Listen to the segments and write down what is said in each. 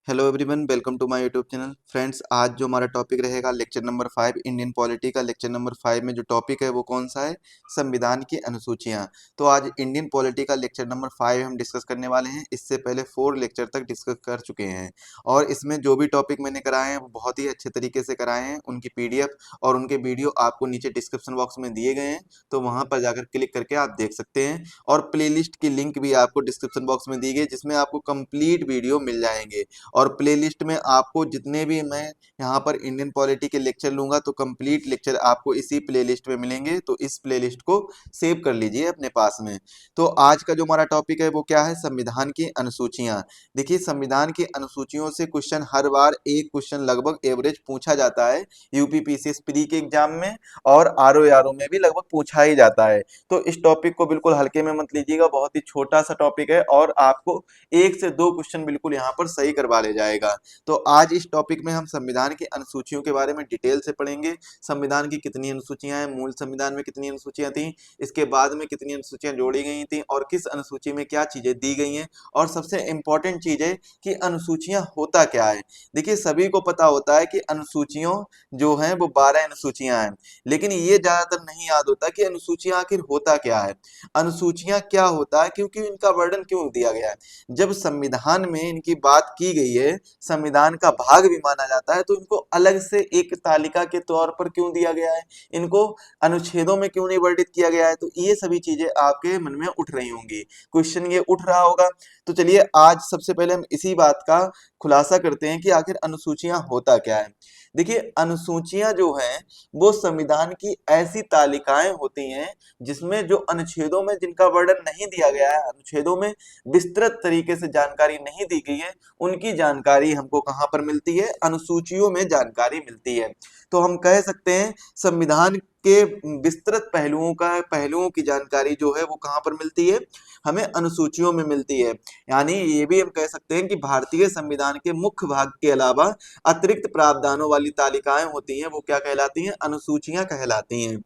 Hello everyone, welcome to my YouTube channel. Friends, आज जो हमारा टॉपिक रहेगा लेक्चर नंबर 5 इंडियन पॉलिटी का। लेक्चर नंबर 5 में जो टॉपिक है वो कौन सा है? संविधान की अनुसूचियां। तो आज इंडियन पॉलिटी का लेक्चर नंबर 5 हम डिस्कस करने वाले हैं। इससे पहले 4 लेक्चर तक डिस्कस कर चुके हैं और इसमें जो भी टॉपिक मैंने कराए हैं वो बहुत ही अच्छे तरीके से कराए हैं। उनकी पीडीएफ और उनके वीडियो आपको नीचे डिस्क्रिप्शन बॉक्स में दिए गए हैं, तो वहां पर जाकर क्लिक करके आप देख सकते हैं। और प्लेलिस्ट की लिंक भी आपको डिस्क्रिप्शन बॉक्स में दी गई, जिसमें आपको कंप्लीट वीडियो मिल जाएंगे। और प्लेलिस्ट में आपको जितने भी मैं यहाँ पर इंडियन पॉलिटी के लेक्चर लूंगा तो कंप्लीट लेक्चर आपको इसी प्लेलिस्ट में मिलेंगे। तो इस प्लेलिस्ट को सेव कर लीजिए अपने पास में। तो आज का जो हमारा टॉपिक है वो क्या है? संविधान की अनुसूचियां। देखिए, संविधान की अनुसूचियों से क्वेश्चन हर बार एक क्वेश्चन लगभग एवरेज पूछा जाता है यूपीपीसीएस प्री के एग्जाम में, और आरओ में भी लगभग पूछा ही जाता है। तो इस टॉपिक को बिल्कुल हल्के में मत लीजिएगा, बहुत ही छोटा सा टॉपिक है और आपको 1 से 2 क्वेश्चन बिल्कुल यहाँ पर सही करवा ले जाएगा। तो आज इस टॉपिक में हम संविधान की अनुसूचियों के बारे में डिटेल से पढ़ेंगे। संविधान की कितनी अनुसूचियां हैं, मूल संविधान में कितनी अनुसूचियां थी, इसके बाद में कितनी अनुसूचियां जोड़ी गई थी और किस अनुसूची में क्या चीजें दी गई हैं, और सबसे इंपॉर्टेंट चीज है कि अनुसूचियां होता क्या है। देखिए, सभी को पता होता है कि अनुसूचियों जो हैं वो 12 अनुसूचियां हैं, लेकिन ये ज्यादातर नहीं याद होता कि अनुसूचियां आखिर होता क्या है। अनुसूचियां क्या होता है, क्योंकि इनका वर्णन क्यों दिया गया है। जब संविधान में इनकी बात की गई है, संविधान का भाग भी माना जाता है, तो इनको अलग से एक तालिका के तौर पर क्यों दिया गया है, इनको अनुच्छेदों में क्यों नहीं वर्णित किया गया है। तो ये सभी चीजें आपके मन में उठ रही होंगी, क्वेश्चन ये उठ रहा होगा। तो चलिए आज सबसे पहले हम इसी बात का खुलासा करते हैं कि आखिर अनुसूचियां होता क्या है। देखिए, अनुसूचियां जो हैं वो संविधान की ऐसी तालिकाएं होती हैं जिसमें जो अनुच्छेदों में जिनका वर्णन नहीं दिया गया है, अनुच्छेदों में विस्तृत तरीके से जानकारी नहीं दी गई है, उनकी जानकारी हमको कहां पर मिलती है? अनुसूचियों में जानकारी मिलती है। तो हम कह सकते हैं संविधान के विस्तृत पहलुओं की जानकारी जो है वो कहां पर मिलती है? हमें अनुसूचियों में मिलती है। यानी ये भी हम कह सकते हैं कि भारतीय संविधान के मुख्य भाग के अलावा अतिरिक्त प्रावधानों वाली तालिकाएं होती हैं, वो क्या कहलाती हैं? अनुसूचियां कहलाती हैं।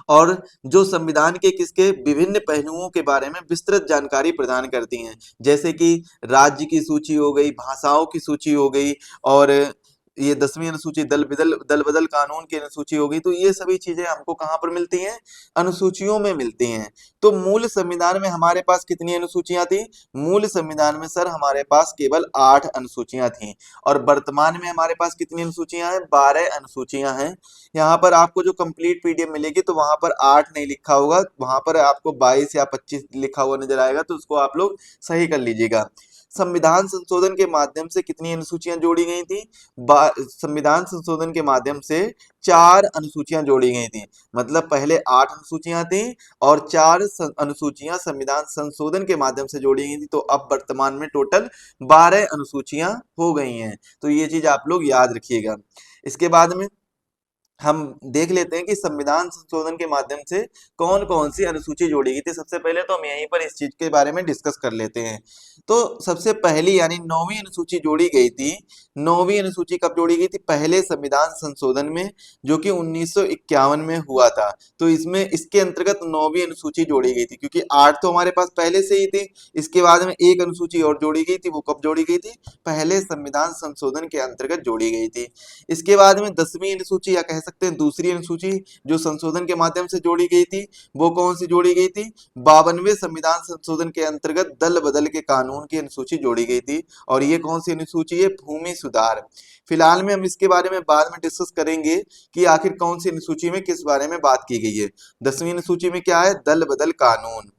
और जो संविधान के किसके विभिन्न पहलुओं के बारे में विस्तृत जानकारी प्रदान करती हैं, जैसे कि राज्य की सूची हो गई, भाषाओं की सूची हो गई, और ये 10वीं अनुसूची दल बदल कानून की अनुसूची हो गई। तो ये सभी चीजें हमको कहाँ पर मिलती हैं? अनुसूचियों में मिलती हैं। तो मूल संविधान में हमारे पास कितनी अनुसूचियां थी? मूल संविधान में सर हमारे पास केवल 8 अनुसूचियां थी, और वर्तमान में हमारे पास कितनी अनुसूचियां हैं? 12 अनुसूचियां हैं। यहाँ पर आपको जो कंप्लीट पीडीएफ मिलेगी तो वहां पर 8 नहीं लिखा होगा, वहां पर आपको 22 या 25 लिखा हुआ नजर आएगा, तो उसको आप लोग सही कर लीजिएगा। संविधान संशोधन के माध्यम से कितनी अनुसूचियां जोड़ी गई थी? संविधान संशोधन के माध्यम से 4 अनुसूचियां जोड़ी गई थी। मतलब पहले 8 अनुसूचियां थी और 4 अनुसूचियां संविधान संशोधन के माध्यम से जोड़ी गई थी। तो अब वर्तमान में टोटल 12 अनुसूचियां हो गई हैं। तो ये चीज आप लोग याद रखिएगा। इसके बाद में हम देख लेते हैं कि संविधान संशोधन के माध्यम से कौन कौन सी अनुसूची जोड़ी गई थी। सबसे पहले तो हम यहीं पर इस चीज के बारे में डिस्कस कर लेते हैं। तो सबसे पहली यानी 9वीं अनुसूची जोड़ी गई थी। 9वीं अनुसूची कब जोड़ी गई थी? पहले संविधान संशोधन में, जो कि 1951 में हुआ था। तो इसमें इसके अंतर्गत 9वीं अनुसूची जोड़ी गई थी, क्योंकि 8 तो हमारे पास पहले से ही थी। इसके बाद में एक अनुसूची और जोड़ी गई थी। वो कब जोड़ी गई थी? पहले संविधान संशोधन के अंतर्गत जोड़ी गई थी। इसके बाद में 10वीं अनुसूची या कह सकते हैं दूसरी अनुसूची जो संशोधन के माध्यम से जोड़ी गई थी, वो कौन सी जोड़ी गई थी? 52वें संविधान संशोधन के अंतर्गत दल बदल के कानून की अनुसूची जोड़ी गई थी। और ये कौन सी अनुसूची है? भूमि सुधार। फिलहाल में हम इसके बारे में बाद में डिस्कस करेंगे कि आखिर कौन सी अनुसूची में किस बारे में बात की गई है। 10वीं अनुसूची में क्या है? दल बदल कानून,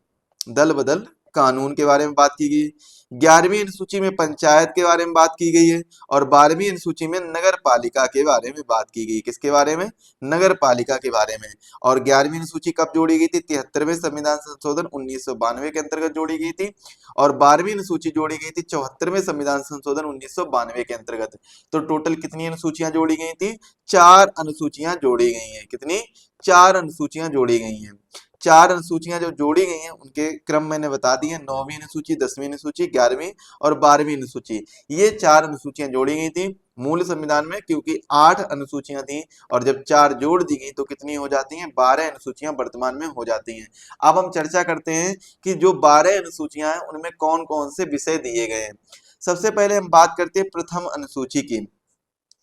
दल बदल कानून के बारे में बात की गई। 11वीं अनुसूची में पंचायत के बारे में बात की गई है, और 12वीं अनुसूची में नगर पालिका के बारे में बात की गई। किसके बारे में? नगर पालिका के बारे में। और 11वीं अनुसूची कब जोड़ी गई थी? 73वें संविधान संशोधन 1992 के अंतर्गत जोड़ी गई थी। और 12वीं अनुसूची जोड़ी गई थी 74वें संविधान संशोधन 1992 के अंतर्गत। तो टोटल कितनी अनुसूचियां जोड़ी गई थी? 4 अनुसूचियां जोड़ी गई हैं। कितनी? 4 अनुसूचियां जोड़ी गई हैं। 4 अनुसूचियां जो जोड़ी गई हैं उनके क्रम मैंने बता दिए। 9वीं अनुसूची, 10वीं अनुसूची, 11वीं और 12वीं अनुसूची, ये 4 अनुसूचियां जोड़ी गई थी मूल संविधान में, क्योंकि 8 अनुसूचियां थी। और जब 4 जोड़ दी गई तो कितनी हो जाती हैं? 12 अनुसूचियां वर्तमान में हो जाती हैं। अब हम चर्चा करते हैं कि जो 12 अनुसूचियां हैं उनमें कौन कौन से विषय दिए गए हैं। सबसे पहले हम बात करते हैं प्रथम अनुसूची की,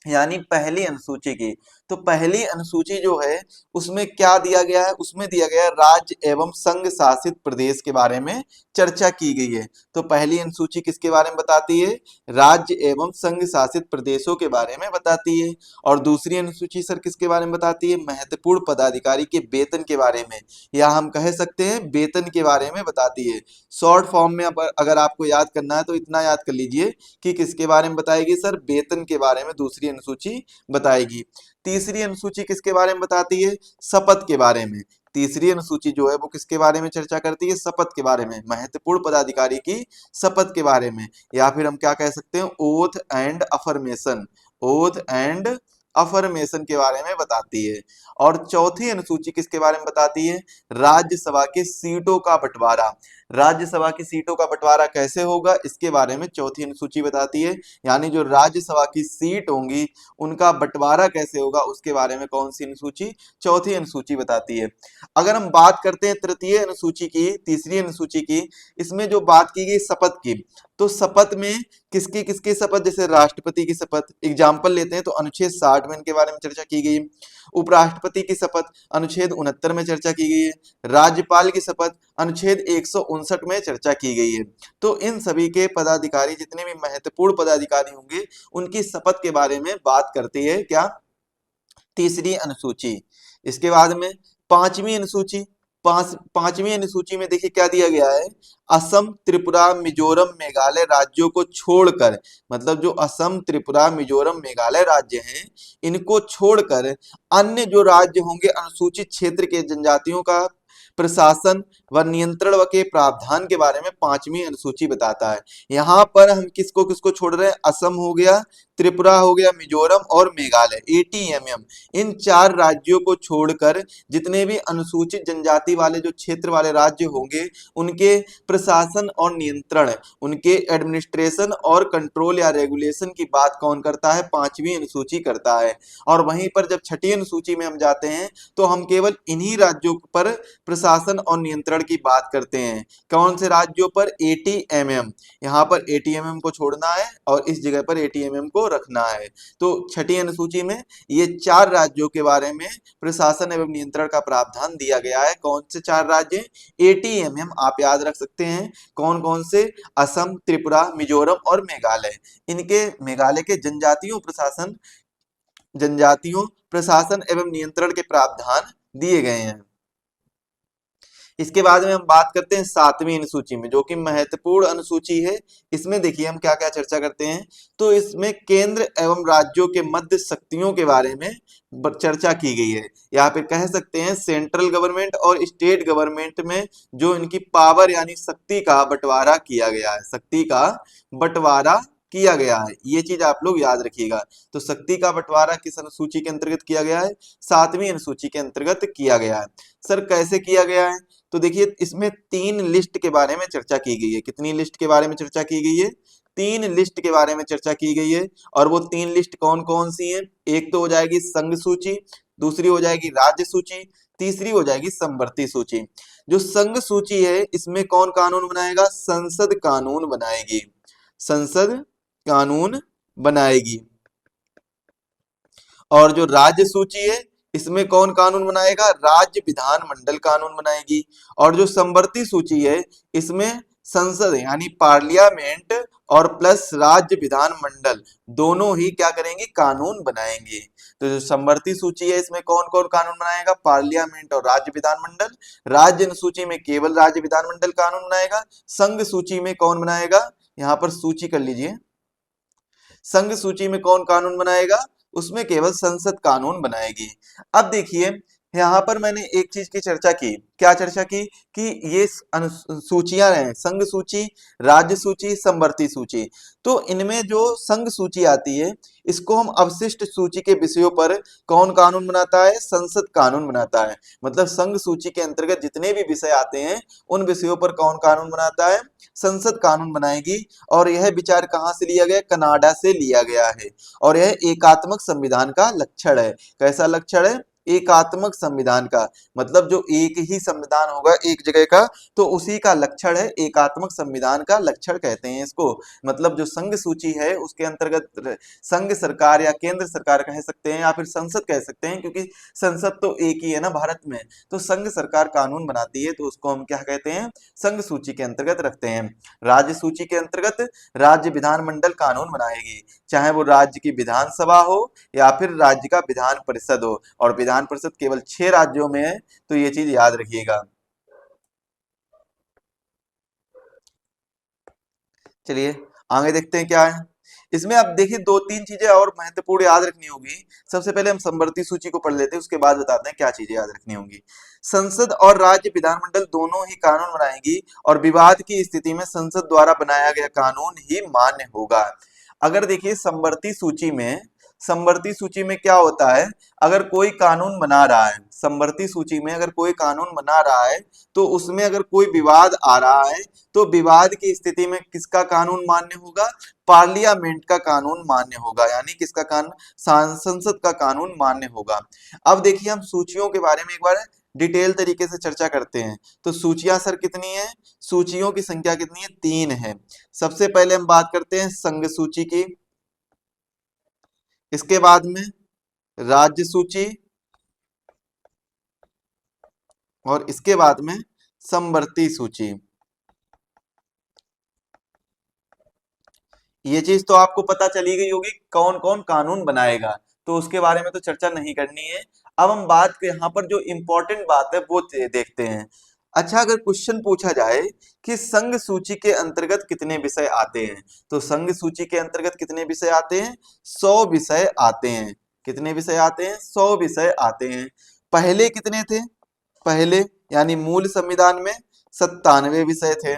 यानी पहली अनुसूची की। तो पहली अनुसूची जो है उसमें क्या दिया गया है, उसमें दिया गया है राज्य एवं संघ शासित प्रदेश के बारे में चर्चा की गई है। तो पहली अनुसूची किसके बारे में बताती है, राज्य एवं संघ शासित प्रदेशों के बारे में बताती है। और दूसरी अनुसूची सर किसके बारे में बताती है, महत्वपूर्ण पदाधिकारी के वेतन के बारे में, या हम कह सकते हैं वेतन के बारे में बताती है। शॉर्ट फॉर्म में अगर आपको याद करना है तो इतना याद कर लीजिए कि किसके बारे में बताएगी सर, वेतन के बारे में दूसरी अनुसूची बताएगी। तीसरी अनुसूची किसके बारे में बताती है, शपथ के बारे में। तीसरी अनुसूची जो है वो किसके बारे में चर्चा करती है, शपथ के बारे में, महत्वपूर्ण पदाधिकारी की शपथ के बारे में, या फिर हम क्या कह सकते हैं, oath and affirmation, oath and affirmation के बारे में बताती है। और चौथी अनुसूची किसके बारे में बताती है, राज्यसभा की सीटों का बंटवारा। राज्यसभा की सीटों का बंटवारा कैसे होगा इसके बारे में चौथी अनुसूची बताती है, यानी जो राज्यसभा की सीट होंगी उनका बंटवारा कैसे होगा उसके बारे में कौन सी अनुसूची, चौथी अनुसूची बताती है। अगर हम बात करते हैं तृतीय अनुसूची की, तीसरी अनुसूची की, इसमें जो बात की गई शपथ की, तो शपथ में किसकी किसकी शपथ, जैसे राष्ट्रपति की शपथ एग्जाम्पल लेते हैं तो अनुच्छेद 60 में इनके बारे में चर्चा की गई है। उपराष्ट्रपति की शपथ अनुच्छेद 69 में चर्चा की गई है। राज्यपाल की शपथ अनुच्छेद 159 में चर्चा की गई है। तो इन सभी के पदाधिकारी, जितने भी महत्वपूर्ण पदाधिकारी होंगे उनकी शपथ के बारे में बात करती है क्या, तीसरी अनुसूची। इसके बाद में पांचवी अनुसूची, पांचवी अनुसूची में देखिए क्या दिया गया है, असम त्रिपुरा मिजोरम मेघालय राज्यों को छोड़कर, मतलब जो असम त्रिपुरा मिजोरम मेघालय राज्य हैं इनको छोड़कर अन्य जो राज्य होंगे अनुसूचित क्षेत्र के जनजातियों का प्रशासन व नियंत्रण व के प्रावधान के बारे में पांचवी अनुसूची बताता है। यहाँ पर हम किसको किसको छोड़ रहे हैं, असम हो गया, त्रिपुरा हो गया, मिजोरम और मेघालय, एटीएमएम, इन चार राज्यों को छोड़कर जितने भी अनुसूचित जनजाति वाले जो क्षेत्र वाले राज्य होंगे उनके प्रशासन और नियंत्रण, उनके एडमिनिस्ट्रेशन और कंट्रोल या रेगुलेशन की बात कौन करता है, पांचवी अनुसूची करता है। और वहीं पर जब छठी अनुसूची में हम जाते हैं तो हम केवल इन्हीं राज्यों पर प्रशासन और नियंत्रण की बात करते हैं। कौन से राज्यों पर, एटीएमएम, यहाँ पर एटीएमएम को छोड़ना है और इस जगह पर एटीएमएम को रखना है। तो छठी अनुसूची में ये चार राज्यों के बारे में प्रशासन एवं नियंत्रण का प्रावधान दिया गया है। कौन से चार राज्य, एटीएमएम, आप याद रख सकते हैं कौन कौन से, असम, त्रिपुरा, मिजोरम और मेघालय। इनके मेघालय के जनजातियों प्रशासन एवं नियंत्रण के प्रावधान दिए गए हैं। इसके बाद में हम बात करते हैं सातवीं अनुसूची में, जो कि महत्वपूर्ण अनुसूची है। इसमें देखिए हम क्या क्या चर्चा करते हैं, तो इसमें केंद्र एवं राज्यों के मध्य शक्तियों के बारे में चर्चा की गई है। यहाँ पे कह सकते हैं सेंट्रल गवर्नमेंट और स्टेट गवर्नमेंट में जो इनकी पावर यानी शक्ति का बंटवारा किया गया है, शक्ति का बंटवारा किया गया है, ये चीज आप लोग याद रखिएगा। तो शक्ति का बंटवारा किस अनुसूची के अंतर्गत किया गया है, सातवीं अनुसूची के अंतर्गत किया गया है। सर कैसे किया गया है, तो देखिए इसमें 3 लिस्ट के बारे में चर्चा की गई है। कितनी लिस्ट के बारे में चर्चा की गई है, 3 लिस्ट के बारे में चर्चा की गई है। और वो 3 लिस्ट कौन कौन सी है, एक तो हो जाएगी संघ सूची, दूसरी हो जाएगी राज्य सूची, तीसरी हो जाएगी समवर्ती सूची। जो संघ सूची है इसमें कौन कानून बनाएगा, संसद कानून बनाएगी, संसद कानून बनाएगी। और जो राज्य सूची है इसमें कौन कानून बनाएगा, राज्य विधानमंडल कानून बनाएगी। और जो समवर्ती सूची है इसमें संसद यानी पार्लियामेंट और प्लस राज्य विधानमंडल दोनों ही क्या करेंगे, कानून बनाएंगे। तो जो समवर्ती सूची है इसमें कौन कौन कानून बनाएगा, पार्लियामेंट और राज्य विधानमंडल। राज्य अनुसूची में केवल राज्य विधानमंडल कानून बनाएगा। संघ सूची में कौन बनाएगा, यहाँ पर सूची कर लीजिए, संघ सूची में कौन कानून बनाएगा, उसमें केवल संसद कानून बनाएगी। अब देखिए यहाँ पर मैंने एक चीज की चर्चा की, क्या चर्चा की कि ये सूचियां हैं, संघ सूची, राज्य सूची, समवर्ती सूची। तो इनमें जो संघ सूची आती है इसको हम अवशिष्ट सूची के विषयों पर कौन कानून बनाता है, संसद कानून बनाता है। मतलब संघ सूची के अंतर्गत जितने भी विषय आते हैं उन विषयों पर कौन कानून बनाता है, संसद कानून बनाएगी। और यह विचार कहाँ से लिया गया, कनाडा से लिया गया है। और यह एकात्मक संविधान का लक्षण है। कैसा लक्षण है, एकात्मक संविधान का, मतलब जो एक ही संविधान होगा एक जगह का, तो उसी का लक्षण है, एकात्मक संविधान का लक्षण कहते हैं इसको। मतलब जो संघ सूची है उसके अंतर्गत संघ सरकार या केंद्र सरकार कह सकते हैं या फिर संसद कह सकते हैं, क्योंकि संसद तो एक ही है ना भारत में। तो संघ सरकार कानून बनाती है तो उसको हम क्या कहते हैं, संघ सूची के अंतर्गत रखते हैं। राज्य सूची के अंतर्गत राज्य विधानमंडल कानून बनाएगी, चाहे वो राज्य की विधानसभा हो या फिर राज्य का विधान परिषद हो, और विधान परिषद केवल 6 राज्यों में है, तो ये चीज याद रखिएगा। चलिए आगे देखते हैं क्या है इसमें। अब देखिए दो तीन चीजें और महत्वपूर्ण याद रखनी होगी। सबसे पहले हम समवर्ती सूची को पढ़ लेते हैं, उसके बाद बताते हैं क्या चीजें याद रखनी होंगी। संसद और राज्य विधानमंडल दोनों ही कानून बनाएंगी और विवाद की स्थिति में संसद द्वारा बनाया गया कानून ही मान्य होगा। अगर देखिए समवर्ती सूची में क्या होता है, अगर कोई कानून बना रहा है, समवर्ती सूची में अगर कोई कानून बना रहा है तो उसमें अगर कोई विवाद आ रहा है तो विवाद की स्थिति में किसका कानून मान्य होगा, पार्लियामेंट का कानून मान्य होगा, यानी किसका कानून, संसद का कानून मान्य होगा। अब देखिए हम सूचियों के बारे में एक बार डिटेल तरीके से चर्चा करते हैं। तो सूचियां सर कितनी है, सूचियों की संख्या कितनी है, 3 है। सबसे पहले हम बात करते हैं संघ सूची की, इसके बाद में राज्य सूची, और इसके बाद में समवर्ती सूची। ये चीज तो आपको पता चली गई होगी कौन कौन कानून बनाएगा, तो उसके बारे में तो चर्चा नहीं करनी है। अब हम बात यहाँ पर जो इम्पोर्टेंट बात है वो देखते हैं। अच्छा, अगर क्वेश्चन पूछा जाए कि संघ सूची के अंतर्गत कितने विषय आते हैं, तो संघ सूची के अंतर्गत कितने विषय आते हैं, 100 विषय आते हैं। कितने विषय आते हैं, 100 विषय आते हैं। पहले कितने थे, पहले यानी मूल संविधान में 97 विषय थे।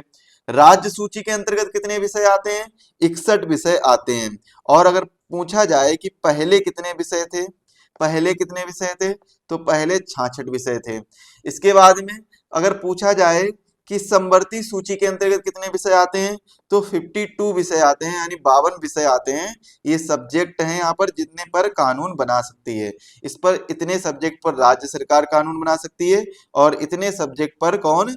राज्य सूची के अंतर्गत कितने विषय आते हैं, 61 विषय आते हैं। और अगर पूछा जाए कि पहले कितने विषय थे, पहले कितने विषय थे, तो पहले 66 विषय थे। इसके बाद में अगर पूछा जाए कि समवर्ती सूची के अंतर्गत कितने विषय आते हैं, तो 52 विषय आते हैं, यानी 52 विषय आते हैं। ये सब्जेक्ट हैं यहाँ पर जितने पर कानून बना सकती है। इस पर इतने सब्जेक्ट पर राज्य सरकार कानून बना सकती है और इतने सब्जेक्ट पर कौन,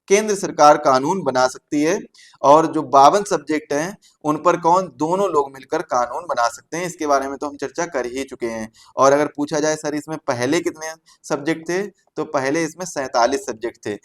केंद्र सरकार कानून बना सकती है। और जो 52 सब्जेक्ट हैं उन पर कौन, दोनों लोग मिलकर कानून बना सकते हैं। इसके बारे में तो हम चर्चा कर ही चुके हैं। और अगर पूछा जाए सर इसमें पहले कितने सब्जेक्ट थे, तो पहले इसमें 47 सब्जेक्ट थे।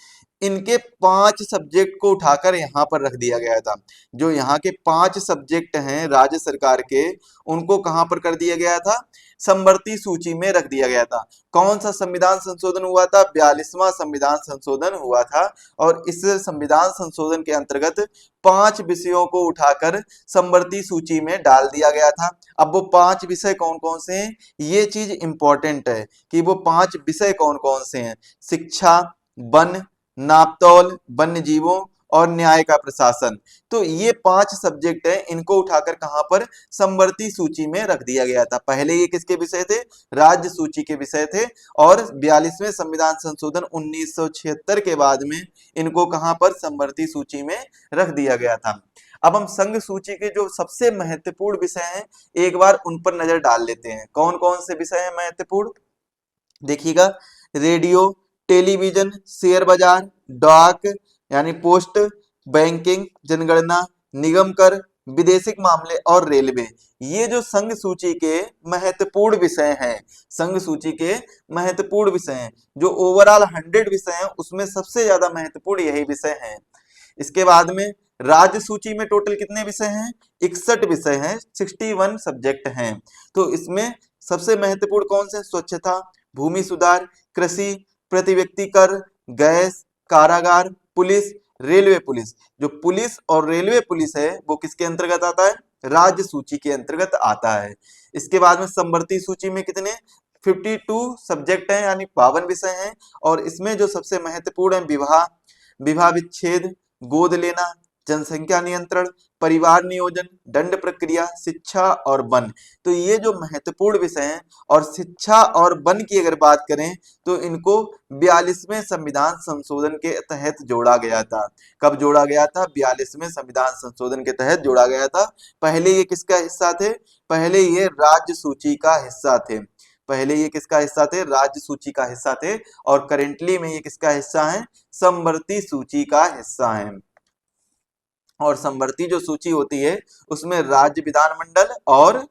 इनके 5 सब्जेक्ट को उठाकर यहाँ पर रख दिया गया था। जो यहाँ के 5 सब्जेक्ट हैं राज्य सरकार के, उनको कहाँ पर कर दिया गया था, समवर्ती सूची में रख दिया गया था। कौन सा संविधान संशोधन हुआ था, 42वां संविधान संशोधन हुआ था। और इस संविधान संशोधन के अंतर्गत 5 विषयों को उठाकर समवर्ती सूची में डाल दिया गया था। अब वो 5 विषय कौन कौन से हैं, ये चीज इंपॉर्टेंट है कि वो 5 विषय कौन कौन से हैं। शिक्षा, वन, नापतौल, वन्य जीवों और न्याय का प्रशासन। तो ये 5 सब्जेक्ट हैं, इनको उठाकर कहां पर, समवर्ती सूची में रख दिया गया था। पहले ये किसके विषय थे, राज्य सूची के विषय थे। और 42वें संविधान संशोधन 1976 के बाद में इनको कहां पर, समवर्ती सूची में रख दिया गया था। अब हम संघ सूची के जो सबसे महत्वपूर्ण विषय हैं एक बार उन पर नजर डाल लेते हैं। कौन कौन से विषय हैं महत्वपूर्ण, देखिएगा। रेडियो, टेलीविजन, शेयर बाजार, डाक यानी पोस्ट, बैंकिंग, जनगणना, निगम कर, विदेशिक मामले और रेलवे। ये जो संघ सूची के महत्वपूर्ण विषय हैं, संघ सूची के महत्वपूर्ण विषय हैं, जो ओवरऑल 100 विषय हैं उसमें सबसे ज्यादा महत्वपूर्ण यही विषय हैं। इसके बाद में राज्य सूची में टोटल कितने विषय हैं, 61 विषय हैं, 61 सब्जेक्ट हैं। तो इसमें सबसे महत्वपूर्ण कौन से, स्वच्छता, भूमि सुधार, कृषि, प्रति व्यक्ति कर, गैस, कारागार, पुलिस, रेलवे पुलिस। जो पुलिस और रेलवे पुलिस है वो किसके अंतर्गत आता है, राज्य सूची के अंतर्गत आता है। इसके बाद में समवर्ती सूची में कितने, 52 सब्जेक्ट हैं, यानी 52 विषय हैं। और इसमें जो सबसे महत्वपूर्ण है, विवाह, विवाह विच्छेद, गोद लेना, जनसंख्या नियंत्रण, परिवार नियोजन, दंड प्रक्रिया, शिक्षा और वन। तो ये जो महत्वपूर्ण विषय हैं, और शिक्षा और वन की अगर बात करें तो इनको 42वें संविधान संशोधन के तहत जोड़ा गया था। कब जोड़ा गया था, 42वें संविधान संशोधन के तहत जोड़ा गया था। पहले ये किसका हिस्सा थे, पहले ये राज्य सूची का हिस्सा थे। पहले ये किसका हिस्सा थे, राज्य सूची का हिस्सा थे, और करेंटली में ये किसका हिस्सा है, समवर्ती सूची का हिस्सा है। और समवर्ती जो सूची होती है उसमें राज्य विधानमंडल और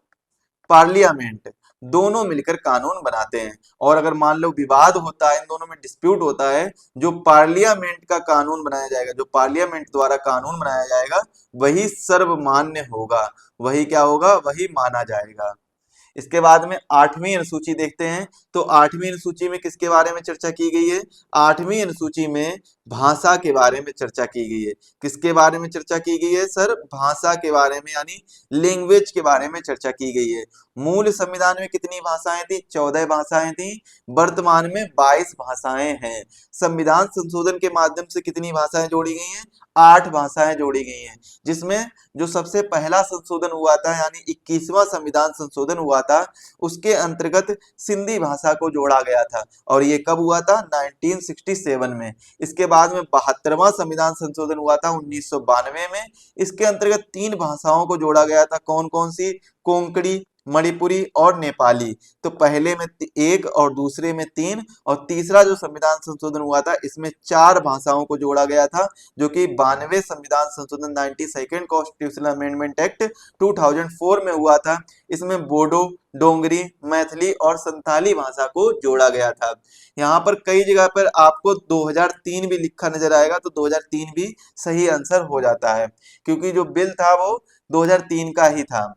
पार्लियामेंट दोनों मिलकर कानून बनाते हैं। और अगर मान लो विवाद होता है, इन दोनों में डिस्प्यूट होता है, जो पार्लियामेंट का कानून बनाया जाएगा, जो पार्लियामेंट द्वारा कानून बनाया जाएगा, वही सर्वमान्य होगा, वही क्या होगा, वही माना जाएगा। इसके बाद में आठवीं अनुसूची देखते हैं। तो आठवीं अनुसूची में किसके बारे में चर्चा की गई है, आठवीं अनुसूची में भाषा के बारे में चर्चा की गई है। किसके बारे में चर्चा की गई है सर, भाषा के बारे में, यानी लैंग्वेज के बारे में चर्चा की गई है। मूल संविधान में कितनी भाषाएं थी, 14 भाषाएं थी, वर्तमान में 22 भाषाएं हैं। संविधान संशोधन के माध्यम से कितनी भाषाएं जोड़ी गई हैं, 8 भाषाएं जोड़ी गई हैं, जिसमें जो सबसे पहला संशोधन हुआ था यानी 21वां संविधान संशोधन हुआ था, उसके अंतर्गत सिंधी भाषा को जोड़ा गया था, और ये कब हुआ था, 1967 में। इसके बाद में 72वां संविधान संशोधन हुआ था 1992 में। इसके अंतर्गत 3 भाषाओं को जोड़ा गया था, कौन कौन सी, कोंकणी, मणिपुरी और नेपाली। तो पहले में 1 और दूसरे में 3, और तीसरा जो संविधान संशोधन हुआ था इसमें 4 भाषाओं को जोड़ा गया था, जो कि 92 संविधान संशोधन 92nd कॉन्स्टिट्यूशनल अमेंडमेंट एक्ट 2004 में हुआ था। इसमें बोडो, डोंगरी, मैथिली और संथाली भाषा को जोड़ा गया था। यहाँ पर कई जगह पर आपको 2003 भी लिखा नजर आएगा, तो 2003 भी सही आंसर हो जाता है, क्योंकि जो बिल था वो 2003 का ही था।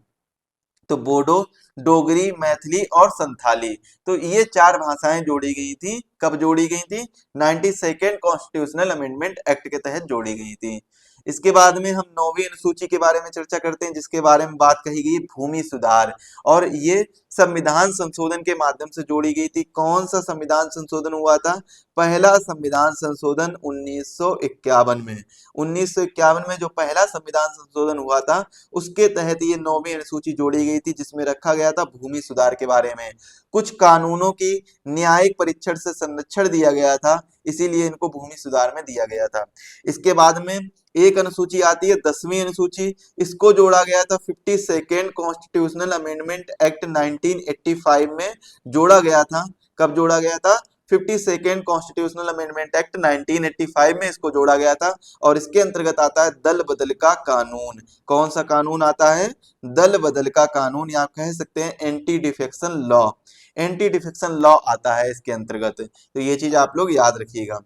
तो बोडो, डोगरी, मैथिली और संथाली, तो ये 4 भाषाएं जोड़ी गई थी। कब जोड़ी गई थी, 92nd कॉन्स्टिट्यूशनल अमेंडमेंट एक्ट के तहत जोड़ी गई थी। इसके बाद में हम 9वीं अनुसूची के बारे में चर्चा करते हैं, जिसके बारे में बात कही गई भूमि सुधार, और ये संविधान संशोधन के माध्यम से जोड़ी गई थी। कौन सा संविधान संशोधन हुआ था, पहला संविधान संशोधन 1951 में। 1951 में जो पहला संविधान संशोधन हुआ था, उसके तहत ये 9वीं अनुसूची जोड़ी गई थी, जिसमें रखा गया था भूमि सुधार के बारे में। कुछ कानूनों की न्यायिक परीक्षण से संरक्षण दिया गया था, इसीलिए इनको भूमि सुधार में दिया गया था। इसके बाद में एक अनुसूची आती है 10वीं अनुसूची, इसको जोड़ा गया था 52nd कॉन्स्टिट्यूशनल अमेंडमेंट एक्ट 1985 में जोड़ा गया था। कब जोड़ा गया था, 52nd कॉन्स्टिट्यूशनल अमेंडमेंट एक्ट 1985 में इसको जोड़ा गया था, और इसके अंतर्गत आता है दल बदल का कानून। कौन सा कानून आता है, दल बदल का कानून, या आप कह सकते हैं anti defection law. Anti defection law आता है इसके अंतर्गत, तो ये चीज आप लोग याद रखिएगा।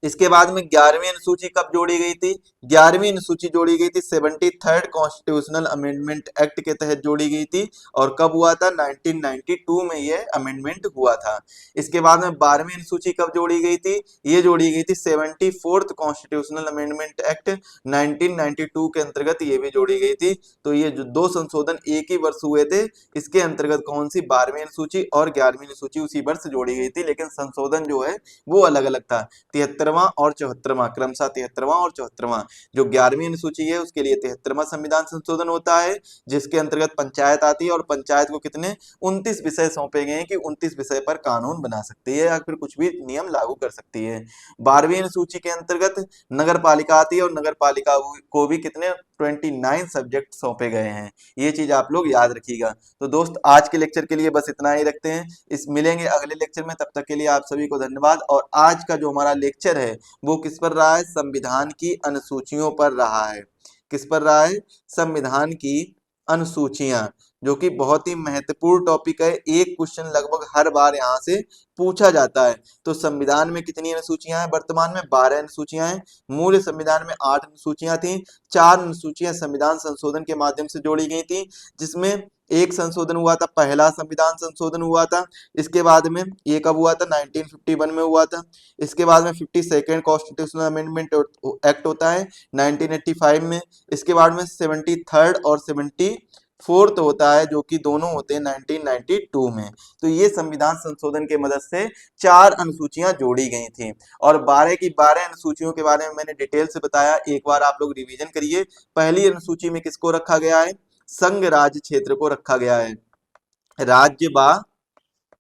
इसके बाद में 11वीं अनुसूची कब जोड़ी गई थी, 11वीं अनुसूची जोड़ी गई थी 73rd कॉन्स्टिट्यूशनल अमेंडमेंट एक्ट के तहत जोड़ी गई थी, और कब हुआ था, 1992 में ये अमेंडमेंट हुआ था। इसके बाद में 12वीं अनुसूची कब जोड़ी गई थी, ये जोड़ी गई थी 74th कॉन्स्टिट्यूशनल अमेंडमेंट एक्ट 1992 के अंतर्गत ये भी जोड़ी गई थी। तो ये जो 2 संशोधन एक ही वर्ष हुए थे, इसके अंतर्गत कौन सी, 12वीं अनुसूची और 11वीं अनुसूची उसी वर्ष जोड़ी गई थी, लेकिन संशोधन जो है वो अलग अलग था। 73वां और 74वां, क्रमशः 73वां और 74वां। जो 11वीं अनुसूची है उसके लिए 73वां संविधान संशोधन होता है, जिसके अंतर्गत पंचायत आती है, और पंचायत को कितने 29 विषय सौंपे गए हैं कि 29 विषय पर कानून बना सकती है या फिर कुछ भी नियम लागू कर सकती है। 12वीं अनुसूची के अंतर्गत नगर पालिका आती है, और नगर पालिका को भी कितने 29 सब्जेक्ट सौंपे गए हैं। ये चीज आप लोग याद रखिएगा। तो दोस्त आज के लेक्चर के लिए बस इतना ही रखते हैं, इस मिलेंगे अगले लेक्चर में, तब तक के लिए आप सभी को धन्यवाद। और आज का जो हमारा लेक्चर है वो किस पर रहा है, संविधान की अनुसूचियों पर रहा है। किस पर रहा है, संविधान की अनुसूचियां, जो कि बहुत ही महत्वपूर्ण टॉपिक है। एक क्वेश्चन लगभग हर बार यहाँ से पूछा जाता है। तो संविधान में कितनी अनुसूचियां हैं, वर्तमान में 12 अनुसूचियां हैं। मूल संविधान में 8 अनुसूचियां थी, 4 अनुसूचियां संविधान संशोधन के माध्यम से जोड़ी गई थी, जिसमें एक संशोधन हुआ था, पहला संविधान संशोधन हुआ था। इसके बाद में ये कब हुआ था, 1951 में हुआ था। इसके बाद में 52nd कॉन्स्टिट्यूशनल अमेंडमेंट एक्ट होता है 1985 में। इसके बाद में 73rd और 74th होता है, जो कि दोनों होते हैं 1992 में। तो ये संविधान संशोधन के मदद से 4 अनुसूचियां जोड़ी गई थी, और 12 की 12 अनुसूचियों के बारे में मैंने डिटेल से बताया, एक बार आप लोग रिवीजन करिए। पहली अनुसूची में किसको रखा गया है, संघ राज्य क्षेत्र को रखा गया है, राज्य बा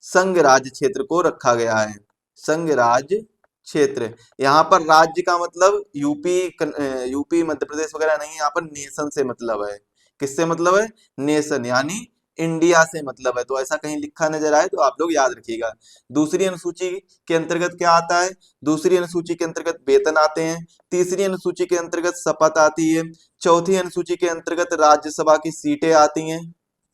संघ राज्य क्षेत्र को रखा गया है, संघ राज्य क्षेत्र। यहाँ पर राज्य का मतलब यूपी मध्य प्रदेश वगैरह नहीं, यहाँ पर नेशन से मतलब है। किससे मतलब है, नेशन, यानी इंडिया से मतलब है, तो ऐसा कहीं लिखा नजर आए तो आप लोग याद रखिएगा। दूसरी अनुसूची के अंतर्गत क्या आता है? दूसरी अनुसूची के अंतर्गत वेतन आते हैं। तीसरी अनुसूची के अंतर्गत शपथ आती है। चौथी अनुसूची के अंतर्गत राज्यसभा की सीटें आती हैं,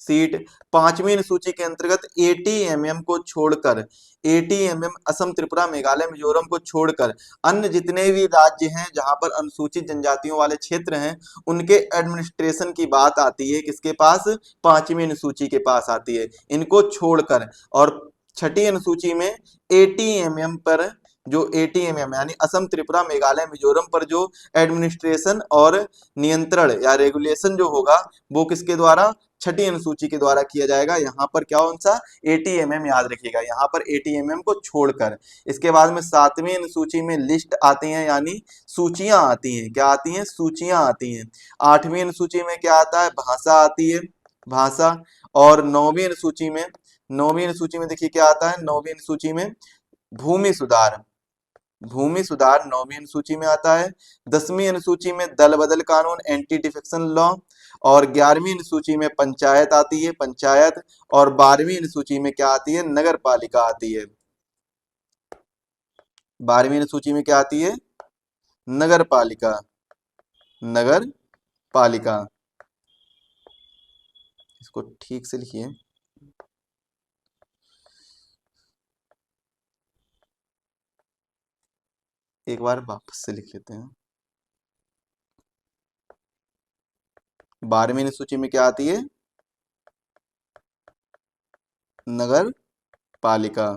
सीट। पांचवी अनुसूची के अंतर्गत एटीएमएम को छोड़कर, एटीएमएम असम, त्रिपुरा, मेघालय, मिजोरम को छोड़कर अन्य जितने भी राज्य हैं जहां पर अनुसूचित जनजातियों वाले क्षेत्र हैं, उनके एडमिनिस्ट्रेशन की बात आती है किसके पास? पांचवी अनुसूची के पास आती है, इनको छोड़कर। और छठी अनुसूची में एटीएमएम पर, जो एटीएमएम यानी असम, त्रिपुरा, मेघालय, मिजोरम पर जो एडमिनिस्ट्रेशन और नियंत्रण या रेगुलेशन जो होगा वो किसके द्वारा? छठी अनुसूची के द्वारा किया जाएगा। यहाँ पर क्या कौन सा? एटीएमएम याद रखिएगा, यहाँ पर एटीएमएम को छोड़कर। इसके बाद में सातवीं अनुसूची में लिस्ट आती हैं यानी सूचियां आती हैं। क्या आती हैं? सूचियां आती हैं। आठवीं अनुसूची में क्या आता है? भाषा आती है, भाषा। और नौवीं अनुसूची में, नौवीं अनुसूची में देखिए क्या आता है? नौवीं अनुसूची में भूमि सुधार, भूमि सुधार नौवीं अनुसूची में आता है। 10वीं अनुसूची में दल बदल कानून, एंटी डिफेक्शन लॉ। और 11वीं अनुसूची में पंचायत आती है, पंचायत। और 12वीं अनुसूची में क्या आती है? नगर पालिका आती है। 12वीं अनुसूची में क्या आती है? नगर पालिका, नगर पालिका। इसको ठीक से लिखिए। एक बार वापस से लिख लेते हैं। 12वीं अनुसूची में क्या आती है? नगर पालिका।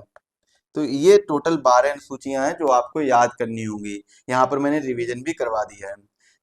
तो ये टोटल 12 अनुसूचियां हैं जो आपको याद करनी होंगी। यहाँ पर मैंने रिवीजन भी करवा दिया है।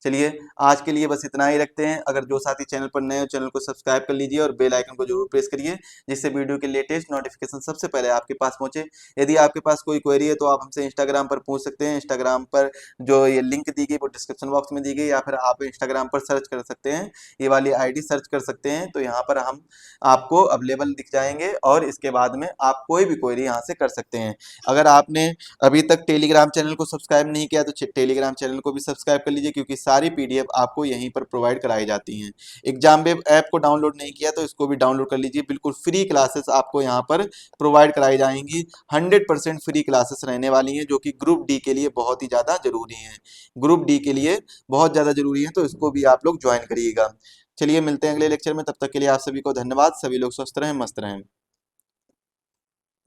चलिए आज के लिए बस इतना ही रखते हैं। अगर जो साथी चैनल पर नए हो, चैनल को सब्सक्राइब कर लीजिए और बेल आइकन को जरूर प्रेस करिए, जिससे वीडियो के लेटेस्ट नोटिफिकेशन सबसे पहले आपके पास पहुंचे। यदि आपके पास कोई क्वेरी है तो आप हमसे इंस्टाग्राम पर पूछ सकते हैं। इंस्टाग्राम पर जो ये लिंक दी गई वो डिस्क्रिप्शन बॉक्स में दी गई, या फिर आप इंस्टाग्राम पर सर्च कर सकते हैं, ये वाली आईडी सर्च कर सकते हैं, तो यहाँ पर हम आपको अवेलेबल दिख जाएंगे और इसके बाद में आप कोई भी क्वेरी यहाँ से कर सकते हैं। अगर आपने अभी तक टेलीग्राम चैनल को सब्सक्राइब नहीं किया तो टेलीग्राम चैनल को भी सब्सक्राइब कर लीजिए, क्योंकि सारी पीडीएफ आपको यहीं पर प्रोवाइड कराई जाती हैं। एग्जाम वेब ऐप को डाउनलोड नहीं किया तो इसको भी डाउनलोड कर लीजिए। बिल्कुल फ्री क्लासेस आपको यहाँ पर प्रोवाइड कराई जाएंगी। 100% फ्री क्लासेस रहने वाली हैं, जो कि ग्रुप डी के लिए बहुत ही ज़्यादा जरूरी हैं। ग्रुप डी के लिए बहुत ज़्यादा जरूरी है, तो इसको भी आप लोग ज्वाइन करिएगा। चलिए मिलते हैं अगले लेक्चर में, तब तक के लिए आप सभी को धन्यवाद। सभी लोग स्वस्थ रहें, मस्त रहें।